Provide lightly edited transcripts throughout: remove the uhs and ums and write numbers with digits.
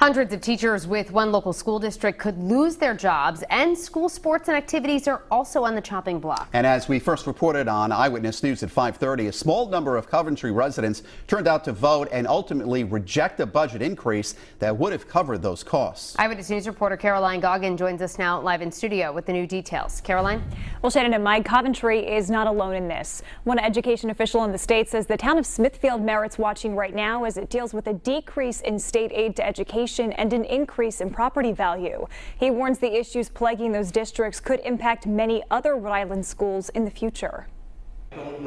Hundreds of teachers with one local school district could lose their jobs, and school sports and activities are also on the chopping block. And as we first reported on Eyewitness News at 5:30, a small number of Coventry residents turned out to vote and ultimately reject a budget increase that would have covered those costs. Eyewitness News reporter Caroline Goggin joins us now live in studio with the new details. Caroline? Well, Shannon and Mike, Coventry is not alone in this. One education official in the state says the town of Smithfield merits watching right now as it deals with a decrease in state aid to education and an increase in property value. He warns the issues plaguing those districts could impact many other Rhode Island schools in the future.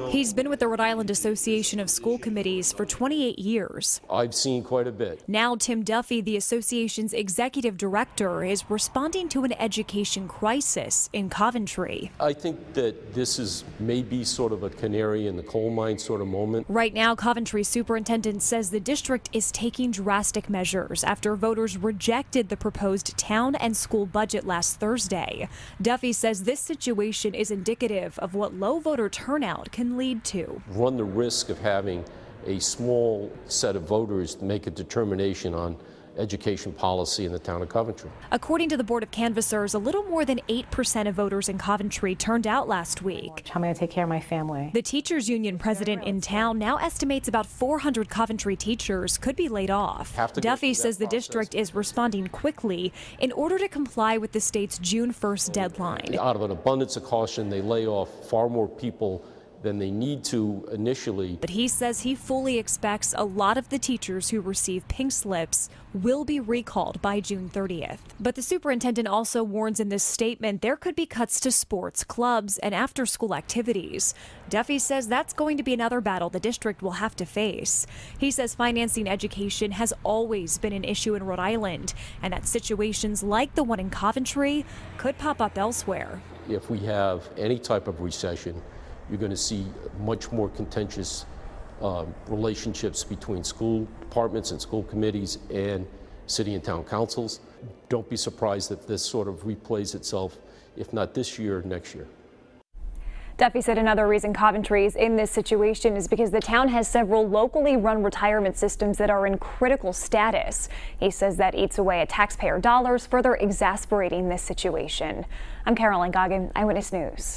He's been with the Rhode Island Association of School Committees for 28 years. I've seen quite a bit. Now Tim Duffy, the association's executive director, is responding to an education crisis in Coventry. I think that this is maybe sort of a canary in the coal mine sort of moment. Right now, Coventry Superintendent says the district is taking drastic measures after voters rejected the proposed town and school budget last Thursday. Duffy says this situation is indicative of what low voter turnout can lead to. Run the risk of having a small set of voters make a determination on education policy in the town of Coventry. According to the Board of Canvassers, a little more than 8% of voters in Coventry turned out last week. How am I going to take care of my family? The teachers union president in town now estimates about 400 Coventry teachers could be laid off. Duffy says the district is responding quickly in order to comply with the state's June 1st deadline. Out of an abundance of caution, they lay off far more people than they need to initially. But he says he fully expects a lot of the teachers who receive pink slips will be recalled by June 30th. But the superintendent also warns in this statement there could be cuts to sports, clubs, and after-school activities. Duffy says that's going to be another battle the district will have to face. He says financing education has always been an issue in Rhode Island, and that situations like the one in Coventry could pop up elsewhere. If we have any type of recession, you're going to see much more contentious relationships between school departments and school committees and city and town councils. Don't be surprised if this sort of replays itself, if not this year, next year. Duffy said another reason Coventry is in this situation is because the town has several locally run retirement systems that are in critical status. He says that eats away at taxpayer dollars, further exasperating this situation. I'm Caroline Goggin, Eyewitness News.